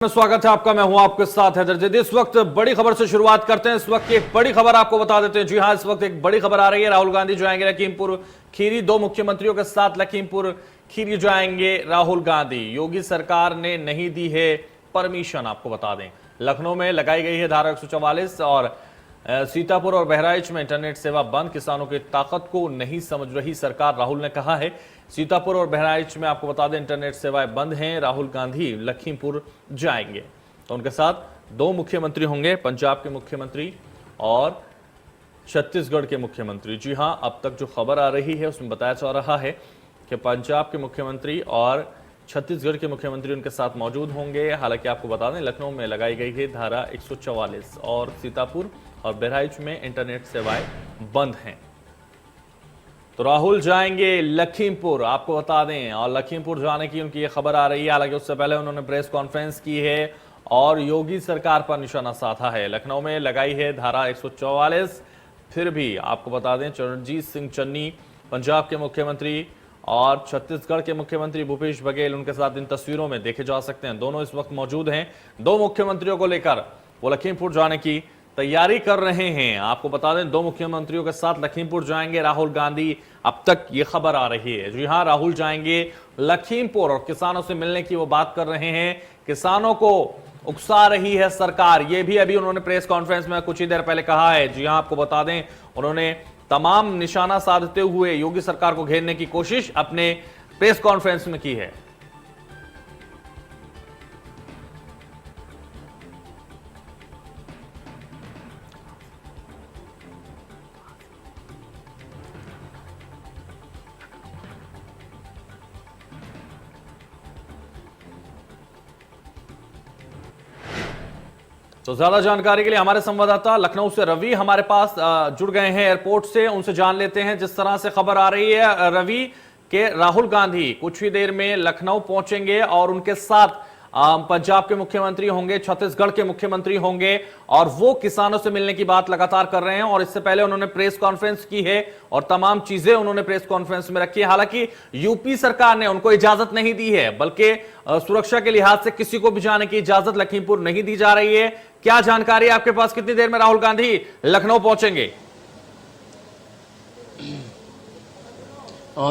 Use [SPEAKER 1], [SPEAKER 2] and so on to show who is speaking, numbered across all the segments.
[SPEAKER 1] स्वागत है आपका। मैं हूं आपके साथ हैदर जैदी। इस वक्त बड़ी खबर से शुरुआत करते हैं। इस वक्त की एक बड़ी खबर आपको बता देते हैं। जी हां, इस वक्त एक बड़ी खबर आ रही है। राहुल गांधी जाएंगे लखीमपुर खीरी। दो मुख्यमंत्रियों के साथ लखीमपुर खीरी जाएंगे राहुल गांधी। योगी सरकार ने नहीं दी है परमिशन। आपको बता दें, लखनऊ में लगाई गई है धारा 144 और सीतापुर और बहराइच में इंटरनेट सेवा बंद। किसानों की ताकत को नहीं समझ रही सरकार, राहुल ने कहा है। सीतापुर और बहराइच में आपको बता दें इंटरनेट सेवाएं बंद हैं। राहुल गांधी लखीमपुर जाएंगे तो उनके साथ दो मुख्यमंत्री होंगे, पंजाब के मुख्यमंत्री और छत्तीसगढ़ के मुख्यमंत्री। जी हां, अब तक जो खबर आ रही है उसमें बताया जा रहा है कि पंजाब के मुख्यमंत्री और छत्तीसगढ़ के मुख्यमंत्री उनके साथ मौजूद होंगे। हालांकि आपको बता दें लखनऊ में लगाई गई है धारा 144 और सीतापुर और बहराइच में इंटरनेट सेवाएं बंद हैं। तो राहुल जाएंगे लखीमपुर, आपको बता दें, और लखीमपुर जाने की उनकी ये खबर आ रही है। हालांकि उससे पहले उन्होंने प्रेस कॉन्फ्रेंस की है और योगी सरकार पर निशाना साधा है। लखनऊ में लगाई है धारा 144। फिर भी आपको बता दें चरणजीत सिंह चन्नी पंजाब के मुख्यमंत्री और छत्तीसगढ़ के मुख्यमंत्री भूपेश बघेल उनके साथ इन तस्वीरों में देखे जा सकते हैं। दोनों इस वक्त मौजूद हैं। दो मुख्यमंत्रियों को लेकर वो लखीमपुर जाने की तैयारी कर रहे हैं। आपको बता दें दो मुख्यमंत्रियों के साथ लखीमपुर जाएंगे राहुल गांधी। अब तक ये खबर आ रही है। जी हां, राहुल जाएंगे लखीमपुर और किसानों से मिलने की वो बात कर रहे हैं। किसानों को उकसा रही है सरकार, ये भी अभी उन्होंने प्रेस कॉन्फ्रेंस में कुछ ही देर पहले कहा है। जी हां, आपको बता दें उन्होंने तमाम निशाना साधते हुए योगी सरकार को घेरने की कोशिश अपने प्रेस कॉन्फ्रेंस में की है। तो ज्यादा जानकारी के लिए हमारे संवाददाता लखनऊ से रवि हमारे पास जुड़ गए हैं एयरपोर्ट से। उनसे जान लेते हैं जिस तरह से खबर आ रही है रवि के राहुल गांधी कुछ ही देर में लखनऊ पहुंचेंगे और उनके साथ पंजाब के मुख्यमंत्री होंगे, छत्तीसगढ़ के मुख्यमंत्री होंगे और वो किसानों से मिलने की बात लगातार कर रहे हैं। और इससे पहले उन्होंने प्रेस कॉन्फ्रेंस की है और तमाम चीजें उन्होंने प्रेस कॉन्फ्रेंस में रखी है। हालांकि यूपी सरकार ने उनको इजाजत नहीं दी है, बल्कि सुरक्षा के लिहाज से किसी को भी जाने की इजाजत लखीमपुर नहीं दी जा रही है। क्या जानकारी आपके पास, कितनी देर में राहुल गांधी लखनऊ पहुंचेंगे?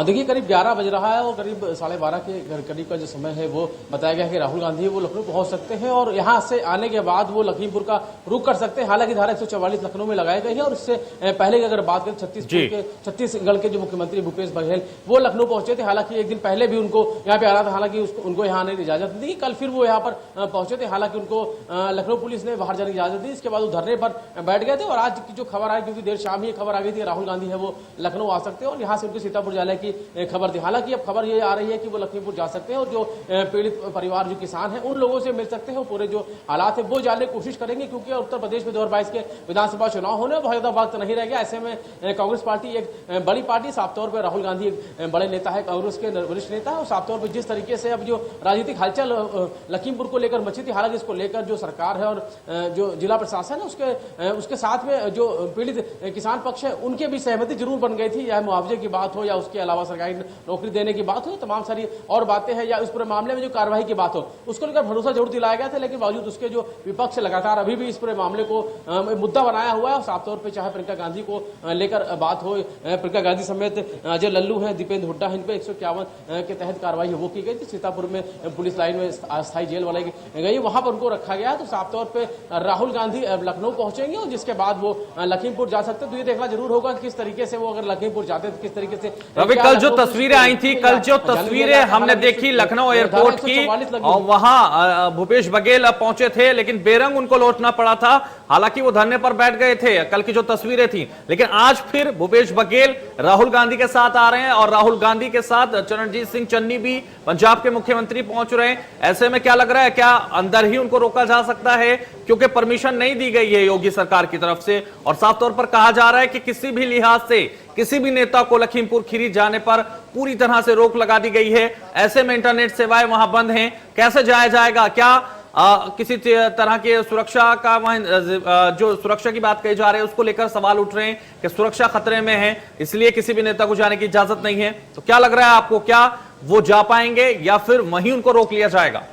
[SPEAKER 2] देखिए, करीब 11 बज रहा है और करीब 12:30 के करीब का जो समय है वो बताया गया है कि राहुल गांधी वो लखनऊ पहुंच सकते हैं और यहां से आने के बाद वो लखीमपुर का रुख कर सकते हैं। हालांकि धारा 144 लखनऊ में लगाई गई है और इससे पहले की अगर बात करें छत्तीसगढ़ के जो मुख्यमंत्री भूपेश बघेल वो लखनऊ पहुंचे थे। हालांकि एक दिन पहले भी उनको यहाँ पे आना था, हालांकि उनको यहाँ आने की इजाजत दी। कल फिर वो यहाँ पर पहुंचे थे, हालांकि उनको लखनऊ पुलिस ने बाहर जाने की इजाजत दी। इसके बाद वो धरने पर बैठ गए थे और आज की जो खबर आई, क्योंकि देर शाम ही खबर आ गई थी राहुल गांधी है वो लखनऊ आ सकते हैं और यहाँ से उनके सीतापुर जाने की खबर थी। हालांकि अब खबर ये आ रही है कि वो लखीमपुर जा सकते हैं और जो पीड़ित परिवार जो किसान हैं उन लोगों से मिल सकते हैं। पूरे जो हालात है वो जानने की कोशिश करेंगे, क्योंकि उत्तर प्रदेश में 2022 के विधानसभा चुनाव होने में बहुत ज्यादा वक्त नहीं रह गया। ऐसे में कांग्रेस पार्टी एक बड़ी पार्टी, साफ तौर पर राहुल गांधी एक बड़े नेता है, कांग्रेस के वरिष्ठ नेता है और साफ तौर पर जिस तरीके से अब जो राजनीतिक हलचल लखीमपुर को लेकर मची थी, हालांकि इसको लेकर जो सरकार है और जो जिला प्रशासन है उसके साथ में जो पीड़ित किसान पक्ष है उनके भी सहमति जरूर बन गई थी। या मुआवजे की बात हो या उसके अलावा सरकारी नौकरी देने की बात हो, तमाम सारी और बातें हैं, या उस पूरे मामले में जो कार्रवाई की बात हो, उसको लेकर भरोसा जरूर दिलाया गया था। लेकिन बावजूद उसके जो विपक्ष लगातार अभी भी इस पूरे मामले को मुद्दा बनाया हुआ है और साफ तौर पे चाहे प्रियंका गांधी को लेकर बात हो, प्रियंका गांधी समेत जो लल्लू हैं, दीपेंद्र हुड्डा हैं, इन पे 151 के तहत कार्रवाई वो की गई थी। सीतापुर में पुलिस लाइन में अस्थायी जेल बनाई गई, वहां पर उनको रखा गया। तो साफ तौर पर राहुल गांधी लखनऊ पहुंचेंगे और जिसके बाद वो लखीमपुर जा सकते हैं। तो ये देखना जरूर होगा किस तरीके से वो अगर लखीमपुर जाते हैं तो किस तरीके से।
[SPEAKER 1] रवि, कल जो तस्वीरें आई थी, कल जो तस्वीरें हमने देखी लखनऊ एयरपोर्ट की और वहां भूपेश बघेल पहुंचे थे लेकिन बेरंग उनको लौटना पड़ा था। हालांकि वो धरने पर बैठ गए थे, कल की जो तस्वीरें थी। लेकिन आज फिर भूपेश बघेल राहुल गांधी के साथ आ रहे हैं और राहुल गांधी के साथ चरणजीत सिंह चन्नी भी पंजाब के मुख्यमंत्री पहुंच रहे हैं। ऐसे में क्या लग रहा है, क्या अंदर ही उनको रोका जा सकता है? क्योंकि परमिशन नहीं दी गई है योगी सरकार की तरफ से और साफ तौर पर कहा जा रहा है कि किसी भी लिहाज से किसी भी नेता को लखीमपुर खीरी जाने पर पूरी तरह से रोक लगा दी गई है। ऐसे में इंटरनेट सेवाएं वहां बंद हैं, कैसे जाया जाएगा? क्या किसी तरह के सुरक्षा का वहां जो सुरक्षा की बात कही जा रही है उसको लेकर सवाल उठ रहे हैं कि सुरक्षा खतरे में है, इसलिए किसी भी नेता को जाने की इजाजत नहीं है? तो क्या लग रहा है आपको, क्या वो जा पाएंगे या फिर वहीं उनको रोक लिया जाएगा?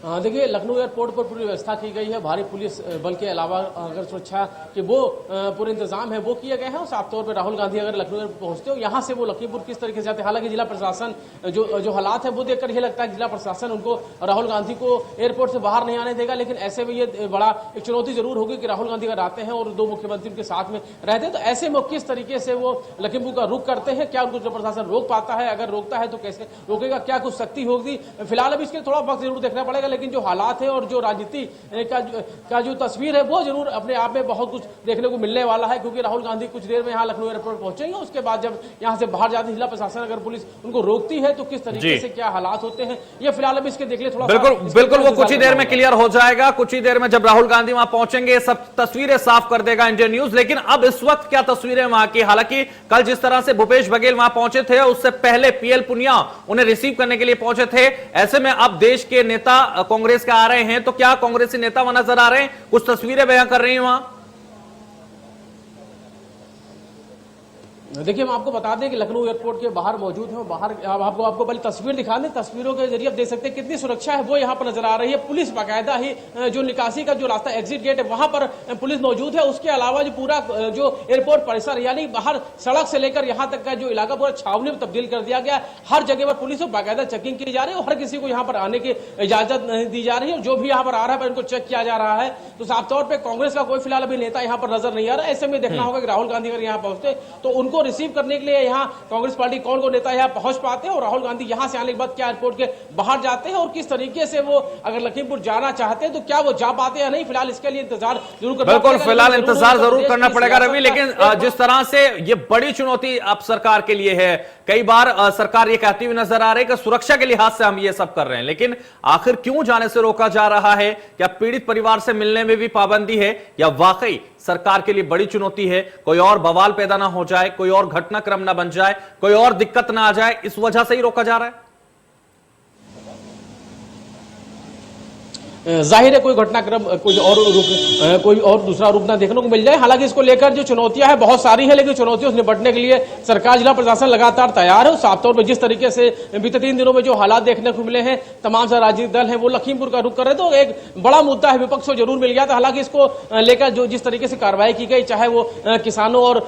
[SPEAKER 2] देखिए, लखनऊ एयरपोर्ट पर पूरी व्यवस्था की गई है। भारी पुलिस बल के अलावा अगर सुरक्षा के वो पूरे इंतजाम है वो किए गए हैं। और साफ तौर पर राहुल गांधी अगर लखनऊ एयरपोर्ट पहुंचते हो, यहाँ से वो लखीमपुर किस तरीके से जाते हैं, हालांकि जिला प्रशासन जो हालात है वो देखकर ये लगता है कि जिला प्रशासन उनको राहुल गांधी को एयरपोर्ट से बाहर नहीं आने देगा। लेकिन ऐसे में ये बड़ा एक चुनौती जरूर होगी कि राहुल गांधी अगर आते हैं और दो मुख्यमंत्री उनके साथ में रहते हैं, तो ऐसे में किस तरीके से वो लखीमपुर का रुख करते हैं, क्या उनको जिला प्रशासन रोक पाता है, अगर रोकता है तो कैसे रोकेगा, क्या कुछ सख्ती होगी। फिलहाल अभी इसके थोड़ा वक्त जरूर देखना पड़ेगा, लेकिन जो हालात है और जो राजनीति का जो तस्वीर है वो जरूर अपने आप में बहुत कुछ देखने को मिलने वाला है। क्योंकि राहुल गांधी कुछ देर में यहाँ लखनऊ एयरपोर्ट पहुंचेंगे, उसके बाद जब यहाँ से बाहर जाते जिला प्रशासन अगर पुलिस उनको रोकती है तो किस तरीके से क्या हालात होते हैं, ये फिलहाल अभी इसके देख ले थोड़ा।
[SPEAKER 1] बिल्कुल वो कुछ ही देर में क्लियर हो जाएगा। कुछ ही देर में जब राहुल गांधी वहां पहुंचेंगे सब तस्वीरें साफ कर देगा इंडियन न्यूज। लेकिन अब इस वक्त क्या तस्वीरें वहां की, हालांकि कल जिस तरह से भूपेश बघेल वहां पहुंचे थे, उससे पहले पीएल पुनिया उन्हें रिसीव करने के लिए पहुंचे थे। ऐसे में अब देश के नेता कांग्रेस के आ रहे हैं, तो क्या कांग्रेसी नेता वहां नजर आ रहे हैं, कुछ तस्वीरें बयां कर रही हैं वहां।
[SPEAKER 2] देखिए, हम आपको बता दें कि लखनऊ एयरपोर्ट के बाहर मौजूद हैं। बाहर आपको पहले तस्वीर दिखा दें, तस्वीरों के जरिए आप देख सकते हैं कितनी सुरक्षा है वो यहाँ पर नजर आ रही है। पुलिस बाकायदा ही जो निकासी का जो रास्ता एग्जिट गेट है वहां पर पुलिस मौजूद है। उसके अलावा जो पूरा जो एयरपोर्ट परिसर यानी बाहर सड़क से लेकर यहाँ तक का जो इलाका पूरा छावनी में तब्दील कर दिया गया। हर जगह पर पुलिस को बाकायदा चेकिंग की जा रही है और हर किसी को यहाँ पर आने की इजाजत नहीं दी जा रही है। जो भी यहाँ पर आ रहा है उनको चेक किया जा रहा है। तो साफ तौर पर कांग्रेस का कोई फिलहाल अभी नेता यहाँ पर नजर नहीं आ रहा है। ऐसे में देखना होगा कि राहुल गांधी अगर यहाँ पहुंचते तो उनको रिसीव करने के लिए यहाँ कांग्रेस पार्टी कौन कौन नेता यहाँ पहुंच पाते हैं और राहुल गांधी यहाँ से आने के बाद क्या एयरपोर्ट के बाहर जाते हैं और किस तरीके से वो अगर लखीमपुर जाना चाहते हैं तो क्या वो जा पाते हैं या नहीं। फिलहाल इसके लिए इंतजार जरूर करना
[SPEAKER 1] बिल्कुल, फिलहाल इंतजार जरूर करना पड़ेगा रवि। लेकिन जिस तरह से ये बड़ी चुनौती अब सरकार के लिए है, कई बार सरकार ये कहती हुई नजर आ रही है कि सुरक्षा के लिहाज से हम ये सब कर रहे हैं, लेकिन आखिर क्यों जाने से रोका जा रहा है? क्या पीड़ित परिवार से मिलने में भी पाबंदी है या वाकई सरकार के लिए बड़ी चुनौती है, कोई और बवाल पैदा ना हो जाए, कोई और घटनाक्रम ना बन जाए, कोई और दिक्कत ना आ जाए, इस वजह से ही रोका जा रहा है?
[SPEAKER 2] जाहिर है कोई घटनाक्रम कोई और दूसरा रूप ना देखने को मिल जाए। हालांकि इसको लेकर जो चुनौतियां हैं बहुत सारी है, लेकिन चुनौतियों से निपटने के लिए सरकार जिला प्रशासन लगातार तैयार है। साफ तौर पर जिस तरीके से बीते 3 दिनों में जो हालात देखने को मिले हैं, तमाम सारे राजनीतिक दल हैं वो लखीमपुर का रुख कर रहे थे। तो एक बड़ा मुद्दा है, विपक्ष को जरूर मिल गया था। हालांकि इसको लेकर जो जिस तरीके से कार्रवाई की गई, चाहे वो किसानों और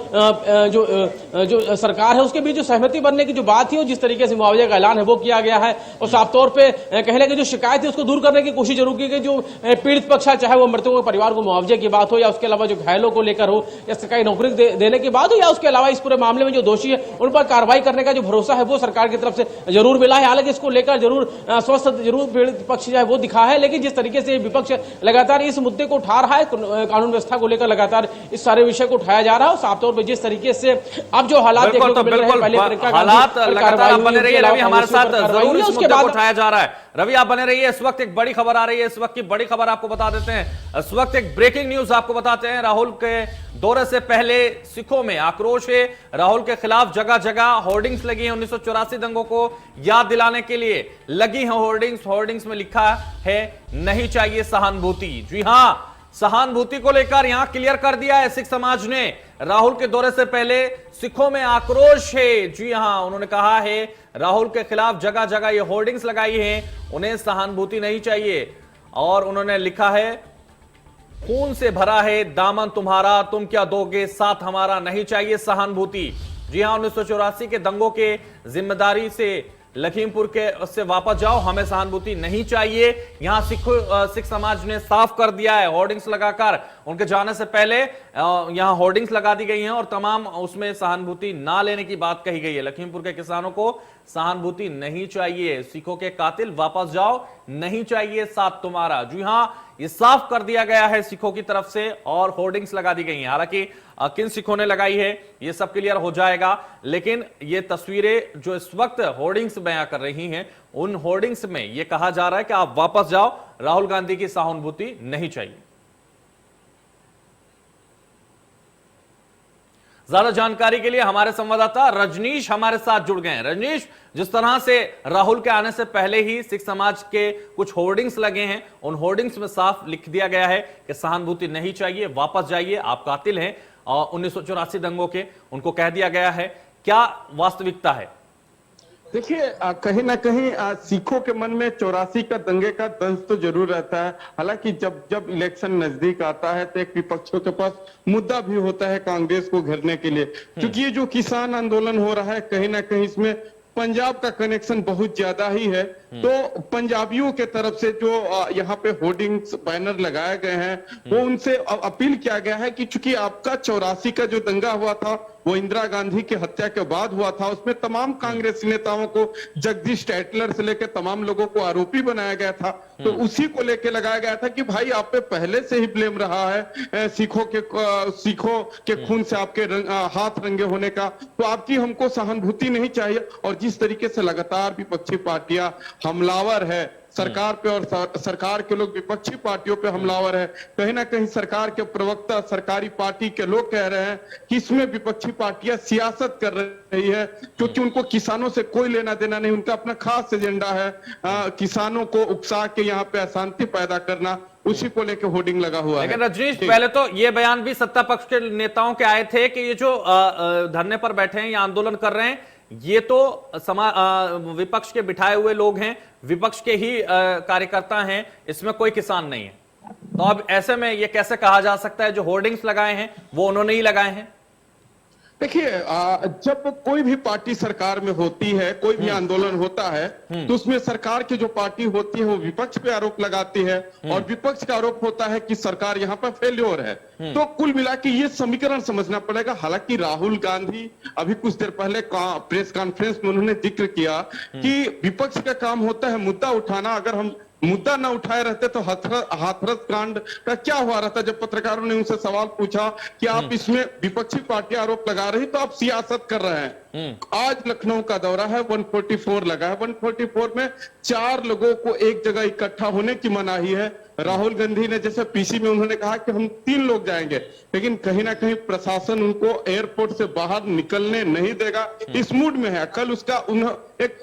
[SPEAKER 2] जो सरकार है उसके बीच जो सहमति बनने की जो बात थी, और जिस तरीके से मुआवजे का ऐलान है वो किया गया है। और साफ तौर पर कहने की जो शिकायत है उसको दूर करने की कोशिश जरूर की गई। जो पीड़ित पक्ष है, चाहे वो मृतकों के परिवार को मुआवजे की बात हो या उसके अलावा जो घायलों को लेकर हो या सरकारी नौकरी देने की बात हो या उसके अलावा इस पूरे मामले में जो दोषी है उन पर कार्रवाई करने का जो भरोसा है वो सरकार की तरफ से जरूर मिला है। हालांकि इसको लेकर जरूर स्वस्थ जरूर पीड़ित पक्ष है वो दिखा है, लेकिन जिस तरीके से विपक्ष लगातार इस मुद्दे को उठा रहा है, कानून व्यवस्था को लेकर लगातार इस सारे विषय को उठाया जा रहा है। साफ तौर पर जिस तरीके से अब जो हालात देखने को मिल रहे हैं, पहले
[SPEAKER 1] हालात लगातार बने रहिए रवि, हमारे साथ जरूर इस मुद्दे को उठाया जा रहा है। रवि आप बने रहिए, इस वक्त एक बड़ी खबर आ रही है। इस वक्त की बड़ी खबर आपको बता देते हैं, इस वक्त एक ब्रेकिंग न्यूज आपको बताते हैं। राहुल के दौरे से पहले सिखों में आक्रोश है, राहुल के खिलाफ जगह जगह होर्डिंग्स लगी हैं। 1984 दंगों को याद दिलाने के लिए लगी हैं होर्डिंग्स। होर्डिंग्स में लिखा है नहीं चाहिए सहानुभूति। जी हां, सहानुभूति को लेकर यहां क्लियर कर दिया है सिख समाज ने। राहुल के दौरे से पहले सिखों में आक्रोश है। जी हां, उन्होंने कहा है राहुल के खिलाफ जगह जगह ये होर्डिंग्स लगाई हैं, उन्हें सहानुभूति नहीं चाहिए। और उन्होंने लिखा है खून से भरा है दामन तुम्हारा, तुम क्या दोगे साथ हमारा, नहीं चाहिए सहानुभूति। जी हां, 1984 के दंगों के जिम्मेदारी से लखीमपुर के उससे वापस जाओ, हमें सहानुभूति नहीं चाहिए। यहां सिख समाज ने साफ कर दिया है, होर्डिंग्स लगाकर उनके जाने से पहले यहां होर्डिंग्स लगा दी गई हैं और तमाम उसमें सहानुभूति ना लेने की बात कही गई है। लखीमपुर के किसानों को सहानुभूति नहीं चाहिए, सिखों के कातिल वापस जाओ, नहीं चाहिए साथ तुम्हारा। जी हां, ये साफ कर दिया गया है सिखों की तरफ से और होर्डिंग्स लगा दी गई हैं। हालांकि किन सिखों ने लगाई है ये सब क्लियर हो जाएगा, लेकिन ये तस्वीरें जो इस वक्त होर्डिंग्स बयां कर रही हैं, उन होर्डिंग्स में यह कहा जा रहा है कि आप वापस जाओ, राहुल गांधी की सहानुभूति नहीं चाहिए। ज्यादा जानकारी के लिए हमारे संवाददाता रजनीश हमारे साथ जुड़ गए हैं। रजनीश, जिस तरह से राहुल के आने से पहले ही सिख समाज के कुछ होर्डिंग्स लगे हैं, उन होर्डिंग्स में साफ लिख दिया गया है कि सहानुभूति नहीं चाहिए, वापस जाइए, आप कातिल हैं और 1984 दंगों के, उनको कह दिया गया है। क्या वास्तविकता है?
[SPEAKER 3] देखिए कहीं ना कहीं सिखों के मन में 84 का दंगे का दंश तो जरूर रहता है। हालांकि जब जब इलेक्शन नजदीक आता है तो एक विपक्षों के पास मुद्दा भी होता है कांग्रेस को घेरने के लिए, क्योंकि ये जो किसान आंदोलन हो रहा है कहीं ना कहीं इसमें पंजाब का कनेक्शन बहुत ज्यादा ही है। तो पंजाबियों के तरफ से जो यहाँ पे होर्डिंग्स बैनर लगाए गए हैं वो उनसे अपील किया गया है कि चूंकि आपका 84 का जो दंगा हुआ था वो इंदिरा गांधी की हत्या के बाद हुआ था, उसमें तमाम कांग्रेसी नेताओं को, जगदीश टाइटलर से लेकर तमाम लोगों को आरोपी बनाया गया था। तो उसी को लेकर लगाया गया था कि भाई आप पे पहले से ही ब्लेम रहा है सिखों के खून से आपके हाथ रंगे होने का, तो आपकी हमको सहानुभूति नहीं चाहिए। और जिस तरीके से लगातार विपक्षी पार्टियां हमलावर है सरकार पे और सरकार के लोग विपक्षी पार्टियों पे हमलावर है, कहीं ना कहीं सरकार के प्रवक्ता सरकारी पार्टी के लोग कह रहे हैं कि इसमें विपक्षी पार्टियां सियासत कर रही है, क्योंकि उनको किसानों से कोई लेना देना नहीं, उनका अपना खास एजेंडा है किसानों को उकसा के यहाँ पे अशांति पैदा करना, उसी को लेकर होर्डिंग लगा हुआ है।
[SPEAKER 1] लेकिन रजनीश, पहले तो ये बयान भी सत्ता पक्ष के नेताओं के आए थे कि ये जो धरने पर बैठे हैं या आंदोलन कर रहे हैं ये तो विपक्ष के बिठाए हुए लोग हैं, विपक्ष के ही कार्यकर्ता हैं, इसमें कोई किसान नहीं है। तो अब ऐसे में ये कैसे कहा जा सकता है जो होर्डिंग्स लगाए हैं वो उन्होंने ही लगाए हैं?
[SPEAKER 3] देखिए जब कोई भी पार्टी सरकार में होती है, कोई भी आंदोलन होता है तो उसमें सरकार की जो पार्टी होती है वो विपक्ष पे आरोप लगाती है और विपक्ष का आरोप होता है कि सरकार यहाँ पर फेल्योर है। तो कुल मिला के ये समीकरण समझना पड़ेगा। हालांकि राहुल गांधी अभी कुछ देर पहले प्रेस कॉन्फ्रेंस में उन्होंने जिक्र किया कि विपक्ष का काम होता है मुद्दा उठाना, अगर हम मुद्दा न उठाए रहते तो हाथरस कांड का क्या हुआ रहता। जब पत्रकारों ने उनसे सवाल पूछा कि आप इसमें विपक्षी पार्टियां आरोप लगा रही तो आप सियासत कर रहे हैं। आज लखनऊ का दौरा है, 144 लगा है, 144 में 4 लोगों को एक जगह इकट्ठा होने की मनाही है। राहुल गांधी ने जैसे पीसी में उन्होंने कहा कि हम 3 लोग जाएंगे, लेकिन कहीं ना कहीं प्रशासन उनको एयरपोर्ट से बाहर निकलने नहीं देगा, इस मूड में है। कल उसका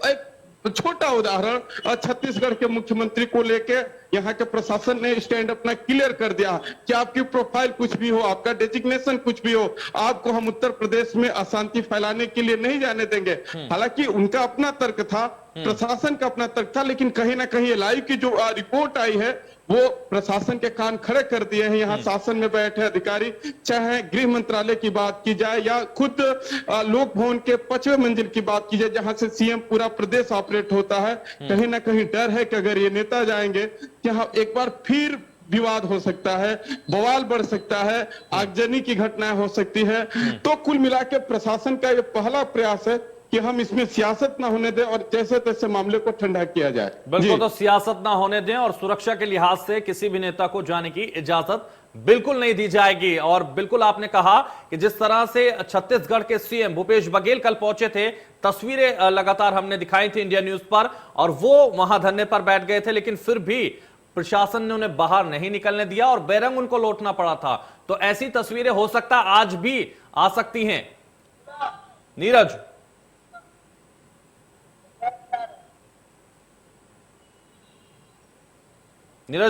[SPEAKER 3] एक छोटा उदाहरण छत्तीसगढ़ के मुख्यमंत्री को लेके यहाँ के प्रशासन ने स्टैंड अपना क्लियर कर दिया कि आपकी प्रोफाइल कुछ भी हो, आपका डेजिग्नेशन कुछ भी हो, आपको हम उत्तर प्रदेश में अशांति फैलाने के लिए नहीं जाने देंगे। हालांकि उनका अपना तर्क था, प्रशासन का अपना तर्क था, लेकिन कहीं ना कहीं लाइव की जो रिपोर्ट आई है वो प्रशासन के कान खड़े कर दिए हैं। यहाँ शासन में बैठे अधिकारी, चाहे गृह मंत्रालय की बात की जाए या खुद लोक भवन के 5वें मंजिल की बात की जाए जहां से सीएम पूरा प्रदेश ऑपरेट होता है, कहीं ना कहीं डर है कि अगर ये नेता जाएंगे यहाँ एक बार फिर विवाद हो सकता है, बवाल बढ़ सकता है, आगजनी की घटनाएं हो सकती है। तो कुल मिला के प्रशासन का ये पहला प्रयास है कि हम इसमें सियासत ना होने दें और जैसे तैसे मामले को ठंडा किया जाए।
[SPEAKER 1] बिल्कुल, तो सियासत ना होने दें और सुरक्षा के लिहाज से किसी भी नेता को जाने की इजाजत बिल्कुल नहीं दी जाएगी। और बिल्कुल आपने कहा कि जिस तरह से छत्तीसगढ़ के सीएम भूपेश बघेल कल पहुंचे थे, तस्वीरें लगातार हमने दिखाई थी इंडिया न्यूज पर, और वो वहां धरने पर बैठ गए थे, लेकिन फिर भी प्रशासन ने उन्हें बाहर नहीं निकलने दिया और बेरंग उनको लौटना पड़ा था। तो ऐसी तस्वीरें हो सकता आज भी आ सकती हैं। नीरज,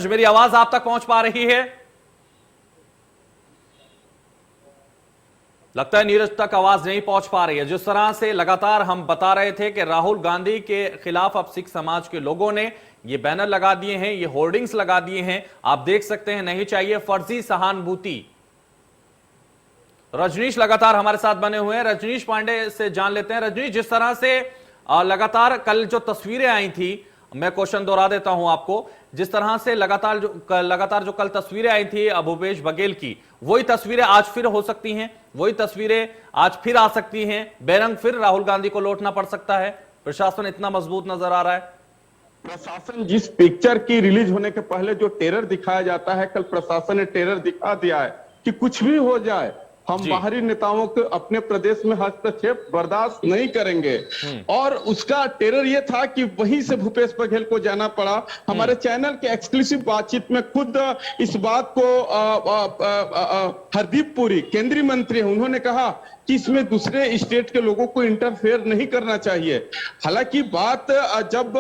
[SPEAKER 1] मेरी आवाज आप तक पहुंच पा रही है? लगता है नीरज तक आवाज नहीं पहुंच पा रही है। जिस तरह से लगातार हम बता रहे थे कि राहुल गांधी के खिलाफ अब सिख समाज के लोगों ने ये बैनर लगा दिए हैं, ये होर्डिंग्स लगा दिए हैं, आप देख सकते हैं, नहीं चाहिए फर्जी सहानुभूति। रजनीश लगातार हमारे साथ बने हुए हैं, रजनीश पांडे से जान लेते हैं। रजनीश, जिस तरह से लगातार कल जो तस्वीरें आई थी, मैं क्वेश्चन दोहरा देता हूं आपको, जिस तरह से लगातार जो कल तस्वीरें आई थी भूपेश बघेल की, वही तस्वीरें आज फिर हो सकती हैं, वही तस्वीरें आज फिर आ सकती हैं, बेरंग फिर राहुल गांधी को लौटना पड़ सकता है। प्रशासन इतना मजबूत नजर आ रहा है।
[SPEAKER 3] प्रशासन जिस पिक्चर की रिलीज होने के पहले जो टेरर दिखाया जाता है, कल प्रशासन ने टेरर दिखा दिया है कि कुछ भी हो जाए हम बाहरी नेताओं के अपने प्रदेश में हस्तक्षेप बर्दाश्त नहीं करेंगे। और उसका टेरर यह था कि वहीं से भूपेश बघेल को जाना पड़ा। हमारे चैनल के एक्सक्लूसिव बातचीत में खुद इस बात को हरदीप पुरी केंद्रीय मंत्री, उन्होंने कहा कि इसमें दूसरे स्टेट के लोगों को इंटरफेयर नहीं करना चाहिए। हालांकि बात जब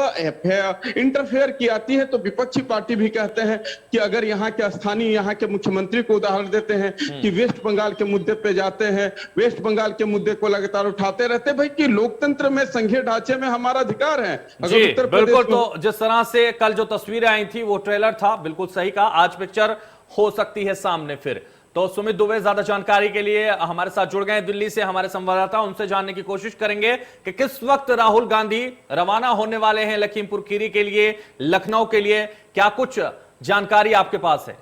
[SPEAKER 3] इंटरफेयर की आती है तो विपक्षी पार्टी भी कहते हैं कि अगर यहाँ के स्थानीय यहाँ के मुख्यमंत्री को उदाहरण देते हैं कि वेस्ट बंगाल के मुद्दे पे जाते हैं, वेस्ट बंगाल के मुद्दे को लगातार उठाते रहते हैं। भाई कि लोकतंत्र में संघीय ढांचे में हमारा अधिकार है।
[SPEAKER 1] जी बिल्कुल। तो जिस तरह से कल जो तस्वीरें आई थी वो ट्रेलर था, बिल्कुल सही कहा, आज पिक्चर हो सकती है सामने फिर। तो सुमित दुबे ज्यादा जानकारी के लिए हमारे साथ जुड़ गए दिल्ली से हमारे संवाददाता, उनसे जानने की कोशिश करेंगे कि किस वक्त राहुल गांधी रवाना होने वाले हैं लखीमपुर खीरी के लिए, लखनऊ के लिए, क्या कुछ जानकारी आपके पास है?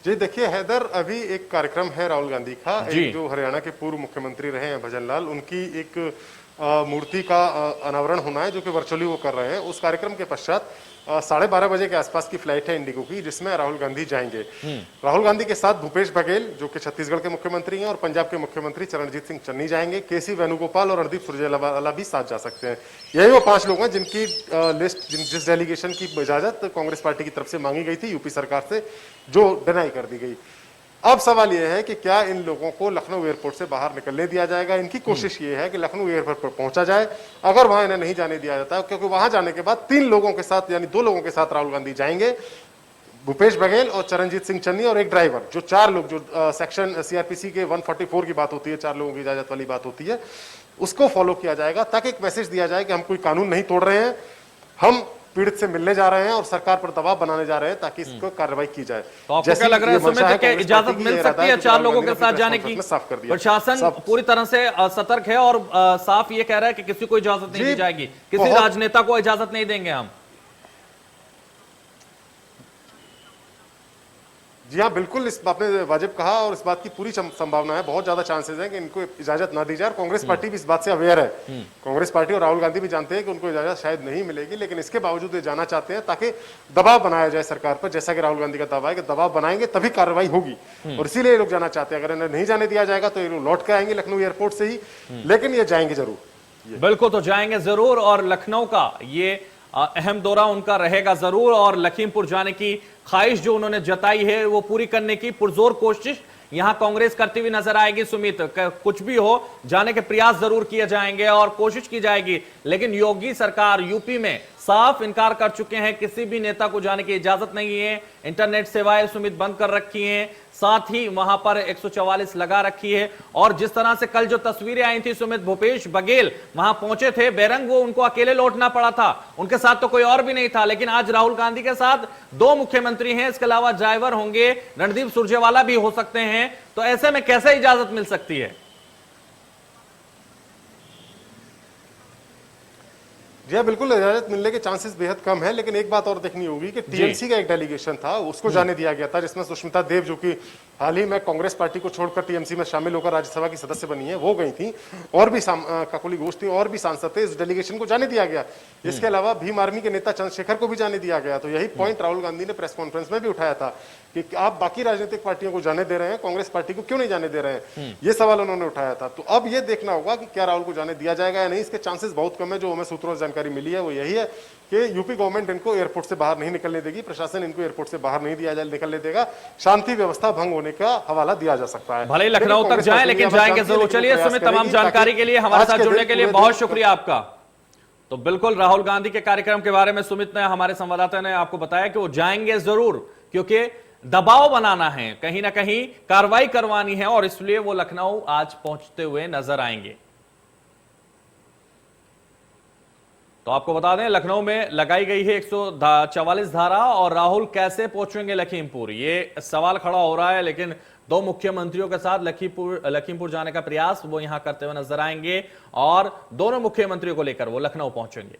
[SPEAKER 4] जी देखिए हैदर, अभी एक कार्यक्रम है राहुल गांधी का, एक जो हरियाणा के पूर्व मुख्यमंत्री रहे हैं भजन लाल, उनकी एक मूर्ति का अनावरण होना है जो कि वर्चुअली वो कर रहे हैं। उस कार्यक्रम के पश्चात 12:30 बजे के आसपास की फ्लाइट है इंडिगो की, जिसमें राहुल गांधी जाएंगे। राहुल गांधी के साथ भूपेश बघेल जो कि छत्तीसगढ़ के मुख्यमंत्री हैं और पंजाब के मुख्यमंत्री चरणजीत सिंह चन्नी जाएंगे। केसी वेणुगोपाल और रणदीप सुरजेवाला भी साथ जा सकते हैं। यही वो 5 लोग हैं जिनकी लिस्ट, जिस डेलीगेशन की इजाजत कांग्रेस पार्टी की तरफ से मांगी गई थी यूपी सरकार से, जो डिनाई कर दी गई। अब सवाल यह है कि क्या इन लोगों को लखनऊ एयरपोर्ट से बाहर निकलने दिया जाएगा। इनकी कोशिश ये है कि लखनऊ एयरपोर्ट पर पहुंचा जाए। अगर वहां इन्हें नहीं जाने दिया जाता, क्योंकि वहां जाने के बाद 3 लोगों के साथ यानी 2 लोगों के साथ राहुल गांधी जाएंगे, भूपेश बघेल और चरणजीत सिंह चन्नी और एक ड्राइवर, जो 4 लोग, जो सेक्शन सीआरपीसी के 144 की बात होती है, 4 लोगों की इजाजत वाली बात होती है, उसको फॉलो किया जाएगा ताकि एक मैसेज दिया जाए कि हम कोई कानून नहीं तोड़ रहे हैं, हम पीड़ित से मिलने जा रहे हैं और सरकार पर दबाव बनाने जा रहे हैं ताकि इसको कार्रवाई की जाए।
[SPEAKER 1] तो आपको क्या लग रहा है सुमित कि इजाजत मिल सकती है 4 लोगों के साथ जाने की? प्रशासन पूरी तरह से सतर्क है और साफ ये कह रहा है कि किसी को इजाजत नहीं दी जाएगी, किसी राजनेता को इजाजत नहीं देंगे हम।
[SPEAKER 4] जी हाँ बिल्कुल, इस आपने वाजिब कहा और इस बात की पूरी संभावना है, बहुत ज्यादा चांसेस हैं कि इनको इजाजत ना दी जाए। कांग्रेस पार्टी भी इस बात से अवेयर है। कांग्रेस पार्टी और राहुल गांधी भी जानते हैं कि उनको इजाजत शायद नहीं मिलेगी, लेकिन इसके बावजूद ये जाना चाहते हैं ताकि दबाव बनाया जाए सरकार पर, जैसा कि राहुल गांधी का दावा है कि दबाव बनाएंगे तभी कार्रवाई होगी, और इसीलिए ये लोग जाना चाहते हैं। अगर इन्हें नहीं जाने दिया जाएगा तो ये लोग लौट के आएंगे लखनऊ एयरपोर्ट से ही, लेकिन ये जाएंगे जरूर।
[SPEAKER 1] बिल्कुल, तो जाएंगे जरूर और लखनऊ का ये अहम दौरा उनका रहेगा जरूर, और लखीमपुर जाने की ख्वाहिश जो उन्होंने जताई है वो पूरी करने की पुरजोर कोशिश यहां कांग्रेस करती हुई नजर आएगी। सुमित, कुछ भी हो जाने के प्रयास जरूर किए जाएंगे और कोशिश की जाएगी, लेकिन योगी सरकार यूपी में साफ इनकार कर चुके हैं, किसी भी नेता को जाने की इजाजत नहीं है। इंटरनेट सेवाएं सुमित बंद कर रखी हैं, साथ ही वहां पर 144 लगा रखी है। और जिस तरह से कल जो तस्वीरें आई थी सुमित, भूपेश बघेल वहां पहुंचे थे, बेरंग वो उनको अकेले लौटना पड़ा था, उनके साथ तो कोई और भी नहीं था। लेकिन आज राहुल गांधी के साथ 2 मुख्यमंत्री हैं, इसके अलावा ड्राइवर होंगे, रणदीप सुरजेवाला भी हो सकते हैं। तो ऐसे में कैसे इजाजत मिल सकती है?
[SPEAKER 4] जी हाँ बिल्कुल, इजाजत मिलने के चांसेस बेहद कम है, लेकिन एक बात और देखनी होगी कि टीएमसी का एक डेलीगेशन था, उसको जाने दिया गया था, जिसमें सुष्मिता देव जो कि हाल ही में कांग्रेस पार्टी को छोड़कर टीएमसी में शामिल होकर राज्यसभा की सदस्य बनी है, वो गई थी, और भी काकोली घोष थी, और भी सांसद थे। इस डेलीगेशन को जाने दिया गया। इसके अलावा भीम आर्मी के नेता चंद्रशेखर को भी जाने दिया गया। तो यही पॉइंट राहुल गांधी ने प्रेस कॉन्फ्रेंस में भी उठाया था कि आप बाकी राजनीतिक पार्टियों को जाने दे रहे हैं, कांग्रेस पार्टी को क्यों नहीं जाने दे रहे हैं, ये सवाल उन्होंने उठाया था। तो अब ये देखना होगा कि क्या राहुल को जाने दिया जाएगा या नहीं। इसके चांसेस बहुत कम है। जो हमें सूत्रों से जानकारी मिली है वो यही है कि यूपी गवर्नमेंट इनको एयरपोर्ट से बाहर नहीं निकलने देगी, प्रशासन इनको एयरपोर्ट से बाहर नहीं निकलने देगा, शांति व्यवस्था भंग होने का हवाला दिया जा सकता है।
[SPEAKER 1] भले ही लखनऊ तक जाए, लेकिन जाएंगे जरूर। चलिए सुमित, तमाम जानकारी के लिए हमारे साथ जुड़ने के लिए बहुत शुक्रिया आपका। तो बिल्कुल राहुल गांधी के कार्यक्रम के बारे में सुमित ने, हमारे संवाददाता ने आपको बताया कि वो जाएंगे जरूर, क्योंकि दबाव बनाना है, कहीं ना कहीं कार्रवाई करवानी है, और इसलिए वो लखनऊ आज पहुंचते हुए नजर आएंगे। तो आपको बता दें लखनऊ में लगाई गई है 144 धारा, और राहुल कैसे पहुंचेंगे लखीमपुर, ये सवाल खड़ा हो रहा है। लेकिन 2 मुख्यमंत्रियों के साथ लखीमपुर जाने का प्रयास वो यहां करते हुए नजर आएंगे, और दोनों मुख्यमंत्रियों को लेकर वो लखनऊ पहुंचेंगे।